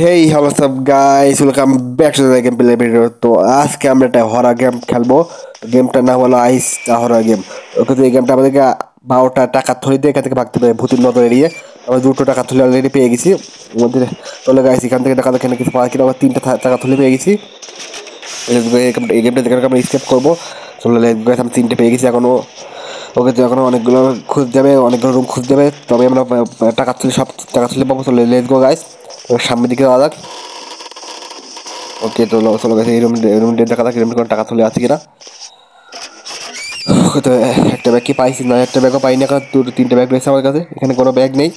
Hey hello সব guys welcome back to the game play video. তো আজকে আমরা একটা হরর গেম খেলবো। গেমটার নাম হলো আইস দা হরর গেম। ওকে, তো এই গেমটা আমাদেরকে 12টা টাকা থলি দিয়ে এখান থেকে ভাগতে হবে ভূতের নজর এড়িয়ে। আমরা 2টো টাকা থলি অলরেডি পেয়ে গেছি। মধ্যে চলে গাইস এখান থেকে টাকা দেখে কিছু পাওয়া কিনা আমরা 3টা টাকা থলি পেয়ে গেছি। এই গেমটা যেখানে আমরা স্কেপ করবো। চলে গাইস আমি 3টে পেয়ে গেছি এখনো। ওকে, তো এখনো অনেকগুলো খুঁজ যাবে, অনেকগুলো রুম খুঁজ যাবে, তবে আমরা টাকা থলি সব টাকা থলি পাবো। চলে লেটস গো গাইস, সামনের দিকে যাওয়া যাক। ওকে, তো চলো গেছে এই রুম দেখা যাক এরকম কোনো টাকা তুলে আছে কিনা। ওকে, তো একটা ব্যাগ কি পাইছি না, একটা ব্যাগও পাইনি। এখন 2-3টে ব্যাগ রয়েছে আমার কাছে, এখানে কোনো ব্যাগ নেই।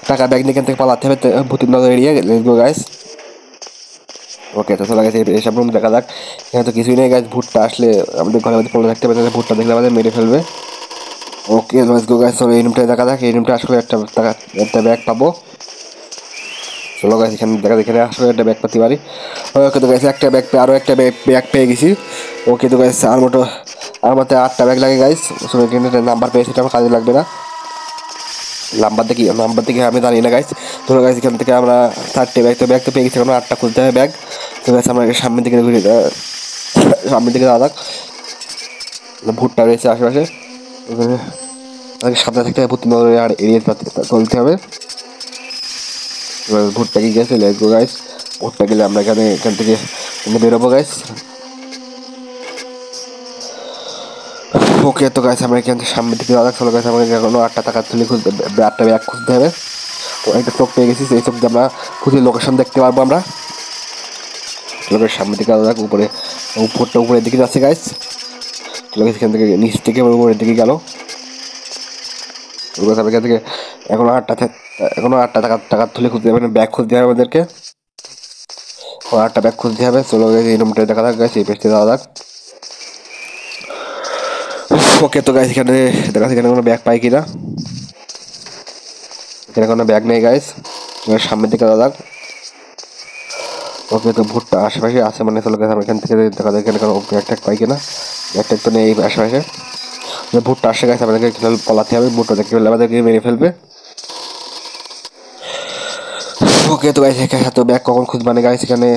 টাকা ব্যাগ নিয়ে এখান থেকে পালাতে হবে ভূতের নজর এড়িয়ে। Let's go guys. ওকে, তো চলে গেছে এইসব রুম দেখা যাক। এখানে তো কিছুই নেই গাইস। ভূতটা আসলে আমাদের ঘরের মধ্যে পড়ে থাকতে পারে, ভূতটা দেখলে আমাদের মেরে ফেলবে। ওকে লেটস গো গাইস, চলো এই রুমটা দেখা যাক। এই রুমটা আসলে একটা ব্যাগ পাবো। চলো গাইস এখানে দেখা এখানে আসলে একটা ব্যাগ পেতে পারি। ওকে, তো গাইস একটা ব্যাগ পেয়ে আরও একটা ব্যাগ পেয়ে গেছি। ওকে, তো গাইস আর মতো 8টা ব্যাগ লাগে গাইস। এখানে নাম্বার পেয়েছি, এটা আমার কাজে লাগবে না। নাম্বার থেকে আমি জানি না গাইস। তো গাইস এখান থেকে আমরা 4টে ব্যাগ তো পেয়ে গেছি, এখন 8টা খুলতে হবে ব্যাগ। তো গাইস আমরা সামনের দিকে যাওয়া যাক। ভুট্টা রয়েছে আশেপাশে, সামনে থাকতে হবে ভূত আর এড়িয়ে চলতে হবে। এবার ভুট্টা কি গেছে, লেটস গো গাইস। ভুট্টা গেলে আমরা এখান থেকে বেরোবো গাইস। ওকে, তো গাইস আমরা এখান থেকে সামনের দিকে যাওয়া চলো গাইস। আমাকে এখনো 8টা টাকা তুলে খুঁজতে, 8টা ব্যাগ খুঁজতে হবে। তো একটা চোখ পেয়ে গেছি, সেই চোখ দিয়ে আমরা খুঁজে লোকেশন দেখতে পারবো আমরা। চলো গাইস সামনের দিকে যাওয়া উপরে উপরের দিকে যাচ্ছে গাইস। চলো গাইস এখান থেকে নিচ থেকে উপরের দিকে গেল। এখান থেকে এখনো 8টা টাকা তুলে খুঁজতে হবে, ব্যাগ খুঁজতে হবে আমাদেরকে। 8টা ব্যাগ খুঁজতে হবে। চলো গাইস এই রুমটা দেখা যাক গাইস, এই পেজটা যাওয়া যাক। ওকে, তো গাইস এখানে এখানে কোনো ব্যাগ পাই কিনা। এখানে কোনো ব্যাগ নেই গাইস। সামনের দিকে যাওয়া যাক। ওকে, তো ভুট্টা আশেপাশে আছে মানে। চলো গাইস আমরা এখান থেকে দেখা যাক এখানে কোনো ব্যাগ ট্যাগ পাই কিনা। ব্যাগ ট্যাগ তো নেই আশেপাশে। ভুট্টা আসে গাইস, আমাদেরকে পালাতে হবে। ভুট্টা দেখতে পেলে আমাদেরকে মেরে ফেলবে। ওকে, তো গাইস এখানে তো ব্যাগ কখন খুঁজবে মানে গাইস। এখানে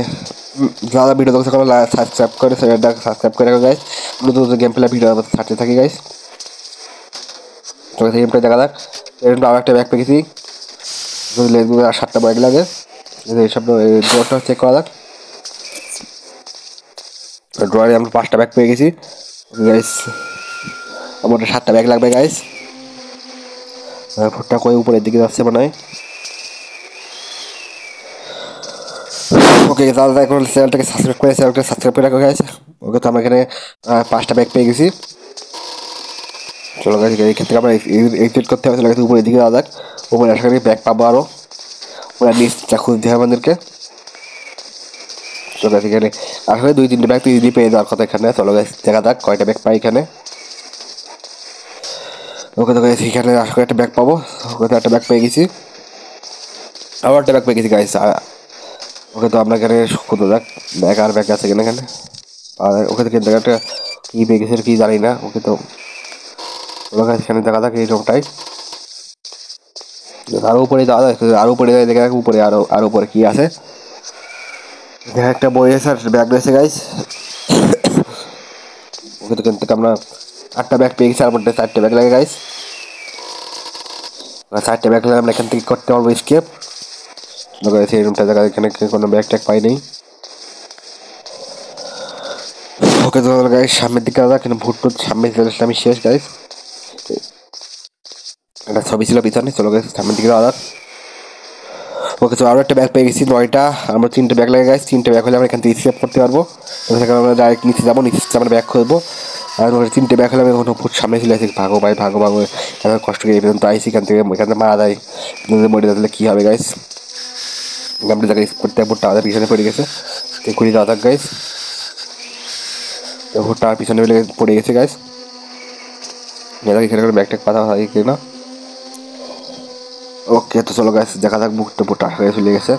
যারা ভিডিও দেখছে কোনো সাবস্ক্রাইব করে রাখো গাইস। নতুন গেম প্লে ভিডিও ছাড়তে থাকি গাইস। তো এই গেমটা দেখা যাক। এরকম আরও একটা ব্যাগ পেয়েছি। আর 7টা ব্যাগ লাগে। এইসব ড্রটা চেক করা যাক। ড্রয়ারে আমরা 5টা ব্যাগ পেয়ে গেছি গাইস। আমার 7টা ব্যাগ লাগবে গাইস। ফুটটা কই উপরের দিকে যাচ্ছে মনে হয়। ওকে, দাদা এখন চ্যানেলটাকে সাবস্ক্রাইব করে রাখো গাইস। ওকে, তো আমরা এখানে 5টা ব্যাগ পেয়ে গেছি। চলো গাইস এই ক্ষেত্রে আমরা এক্সিট করতে হবে। চলো গাইস উপরের দিকে যাওয়া যাক। উপরে আশা করি ব্যাগ পাবো আরও। ওরা নিচটা খুঁজতে হবে আমাদেরকে। চলো গাইস এখানে আসলে 2-3টে ব্যাগ তো ইজিলি পেয়ে যাওয়ার কথা এখানে। চলো গাইস দেখা যাক কয়টা ব্যাগ পাই এখানে। ওকে, তো গাইস এখানে আশা করি একটা ব্যাগ পাবো। ওকে, তো একটা ব্যাগ পেয়ে গেছি, আবার একটা ব্যাগ পেয়ে গেছি গাইস। ওকে, তো আমরা এখানে খুঁজে যাক ব্যাগ আর ব্যাগ আছে কিনা এখানে। আর ওকে, তো একটা কী পেয়ে গেছে কি জানি না। ওকে, তো এখানে দেখা যাক এই রুমটাই। আরো উপরে যাওয়া যায়, আরো উপরে দেখা যাক উপরে আরো উপরে কি আছে। এখানে একটা বই আছে আর ব্যাগ রয়েছে গাইস। ওকে, তো এখান থেকে আমরা 8টা ব্যাগ পেয়ে গেছি, আর মধ্যে 4টে ব্যাগ লাগে গাইস। 4টে ব্যাগ লাগে আমরা এখান থেকে করতে পারবো স্কেপ। এই রুমটা দেখা এখানে কোনো ব্যাগ ট্যাগ পাই নেই। ওকে, তো গাইস সামনের দিকে যাক। এখানে ভুট সামনে আমি শেষ গাইস। একটা ছবি ছিল পিছনে। চলো গাইস সামনের দিকে যাওয়া যাক। ওকে, তো আরও একটা ব্যাগ পেয়ে গেছি 9টা। আমরা 3টে ব্যাগ লাগে গাইস। 3টে ব্যাগ হলে আমরা এখান থেকে স্কেপ করতে পারবো। সেখানে আমরা ডাইরেক্ট নিচে যাবো, নিচে আমরা ব্যাগ খুলবো। আর 3টে ব্যাগ হলে আমি এখন সামনে চলে আসি। ভাগো ভাই ভাগো এবার কষ্ট করে এই পর্যন্ত আইসি। এখান থেকে মারা যায়, মরে যাওয়া কী হবে গাইস। আমরা জায়গায় করতে ভুট্টা আমাদের পিছনে পড়ে গেছে। ঘুরে যাওয়া যাক গাইস। তো ভুট্টা আর পিছনে পড়ে গেছে গাইস। এখানে ব্যাগ ট্যাগ পাতা হয় কিনা। ওকে, তো চলো গাইস দেখা যাক। ভুট্টা আশা চলে গেছে।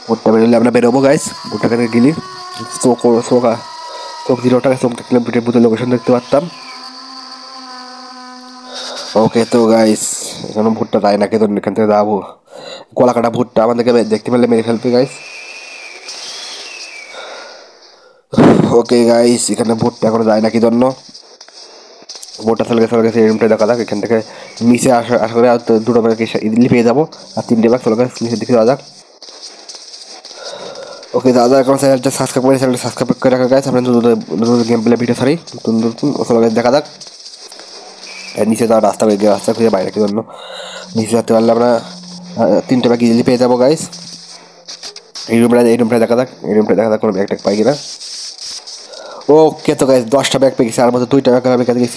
ভুট্টা বেরোলে আমরা বেরোবো গাইস। ভুট্টাখানে গেলি চোখ 0 টাকা চোখ দেখলে ভিডিওর লোকেশন দেখতে পারতাম। ওকে তো গাইস, এখানে ভুট্টা যায় নাকি, তো এখান থেকে যাবো। কলা কাটা ভুট্টা আমাদেরকে দেখতে পেলে মেরে ফেলবে গাইস। ওকে গাইস, এখানে ভুট্টা এখনো যায় নাকি জন্য ভুট্টা চলে গেছে এই রুমটা দেখা যাক। এখান থেকে নিচে আশা করে আর দুটো ব্যাগ ইজিলি পেয়ে যাবো, আর 3টে ব্যাগ চলে গেছে নিচের দিকে যাওয়া যাক। ওকে দাদা, এখন চ্যানেলটা সাবস্ক্রাইব করে রাখা গাইস। আমরা নতুন গেম প্লে ভিডিও ছাড়ি নতুন নতুন, চলে গেছে দেখা যাক। নিচে যাওয়ার রাস্তা খুঁজে বাইরে কি জন্য নিচে যেতে পারলে আমরা 3টে ব্যাগ ইজিলি পেয়ে যাবো গাইস। এই রুমটা দেখা যাক, কোনো ব্যাগ ট্যাগ পাই কিনা। ওকে তো গাইস, 10টা ব্যাগ পেয়ে গেছি, আর মধ্যে 2টা ব্যাগ আমি এখান থেকে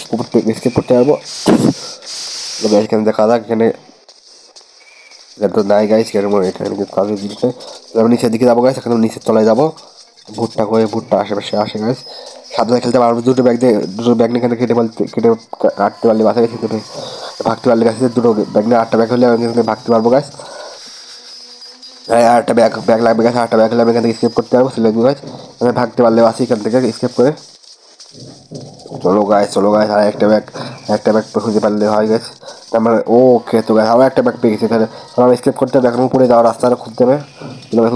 স্কিপ করতে পারবো। তো গাইস এখানে দেখা যাক, এখানে তো নাই গাইস, এখানে কাজের জিনিসটা আমরা নিচের দিকে যাবো গাইস। এখানে নিচের তলায় যাবো, ভুট্টা আশেপাশে আসে গাইস। সাবধানে খেলতে পারবো, দুটো ব্যাগ নিয়ে এখানে কেটে কাটতে পারলে বাসা গেছে, ভাগতে পারলে গাছ, দুটো ব্যাগ নিয়ে 8টা ব্যাগ হলে আমি এখানে ভাগতে পারবো গাছ। হ্যাঁ, 8টা ব্যাগ লাগবে গাছ, 8টা ব্যাগ হলে আমি এখান থেকে স্কেপ করতে পারবো, সিলেক্ট গাছ। আমি ভাগতে পারলে আসি এখান থেকে স্কেপ করে। চলো গাছ, আর একটা ব্যাগ খুঁজে পারলে হয় গেছে। তারপরে ওকে তো গাছ, আবার একটা ব্যাগ পেয়ে গেছি। তাহলে আমার স্কেপ করতে হবে, এখন উপরে যাওয়ার রাস্তাটা খুঁজতে হবে।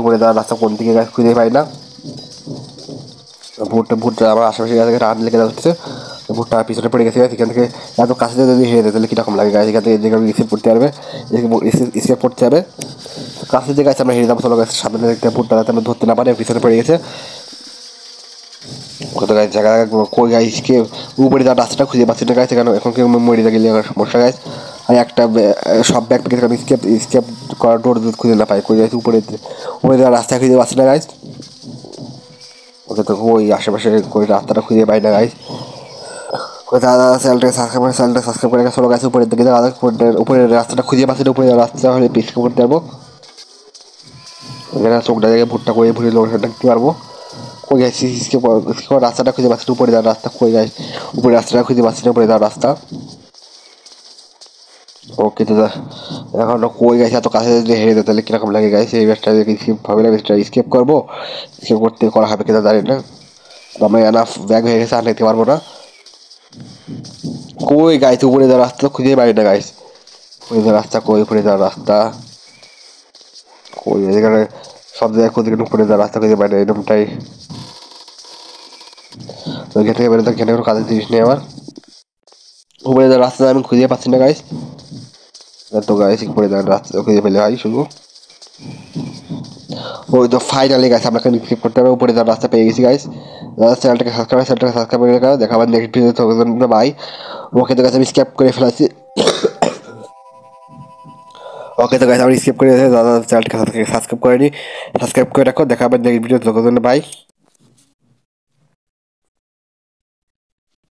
উপরে যাওয়ার রাস্তা কোন দিকে গাছ খুঁজে পাই না। ভুট্টা আমার আশেপাশে থেকে রান লেগে যাচ্ছে, ভুট্টা পিছনে পড়ে গেছে। এখান থেকে এত কাছে যদি হেরে দেয় তাহলে কীরকম লাগে গাছ। এখান থেকে যেখানে স্কেপ করতে পারবে, স্কেপ করতে হবে কাছে যে গাছ আমরা হেরে যাবো। চলো গাছ, সামনে দেখতে ভুট্টা যাতে আমরা ধরতে না পারে, পিছনে পড়ে গেছে। কত গাছ জায়গা কই গাছকে উপরে যাওয়ার রাস্তাটা খুঁজে পাচ্ছি না গাছ, কেন এখন কেউ মরে গেলে সমস্যা গাছ। আর একটা সব ব্যাগ পেয়ে গেছে, স্কেপ করার ডোর খুঁজে না পাই, কই গাছ উপরে যাওয়ার রাস্তা খুঁজে পাচ্ছি না গাছ। ওকে তো ওই আশেপাশে কই রাস্তাটা খুঁজে পাই না গাইস। দাদা চ্যানেলটাকে সাবস্ক্রাইব করে চলো গাছ, উপরের দিকে দাদা উপরের রাস্তাটা খুঁজে পাচ্ছি না, উপরে রাস্তা হলে পিছিয়ে করতে পারবো। এখানে চোখটা জায়গায় ভুট্টা করে ভুলে লোকেশনটা দেখতে পারবো। কই গাছ রাস্তাটা খুঁজে পাচ্ছি না, উপরে যাওয়ার রাস্তা কই গাছ, উপরে রাস্তাটা খুঁজে পাচ্ছি না, উপরে যাওয়ার রাস্তা। ওকে দাদা, এখন কই গাছ এত কাছে যদি হেরে দেয় তাহলে কিরকম লাগে গাছ। এই ব্যাচটা ভাবে না, স্কেপ করবো, স্কেপ করা হবে কিনা জানি না। আমরা এনাফ ব্যাগ হয়ে গেছে, আর নিতে পারবো না। কই গাইছে উপরে যাওয়ার রাস্তা খুঁজে পাই না গাইস। উপরে যাওয়ার রাস্তা কই, উপরে যাওয়ার রাস্তা কই, এখানে সব জায়গায় খুঁজে উপরে যাওয়ার রাস্তা খুঁজে পাই না, এরকমটাই। ওইখান থেকে বেরোতে এখানে কোনো কাজের জিনিস নেই আমার। উপরে যাওয়ার রাস্তা আমি খুঁজে পাচ্ছি না গাইস। তো গাইস উপরে যাওয়ার রাস্তা খুঁজে পেলে হয় শুধু। ওই তো ফাইনালি গাইস, আমরা স্কিপ করতে হবে, উপরে যাওয়ার রাস্তা পেয়ে গেছি গাইস। চ্যানেলটাকে সাবস্ক্রাইব করে রাখা, দেখা আবার নেক্সট ভিডিও বাই। ওকে তো গাইস, আমি স্কিপ করে ফেলাচ্ছি। ওকে তো গাইস, আমি স্কিপ করে দাদা চ্যানেলটাকে সাবস্ক্রাইব করে রাখো, দেখা আবার নেক্সট ভিডিও বাই।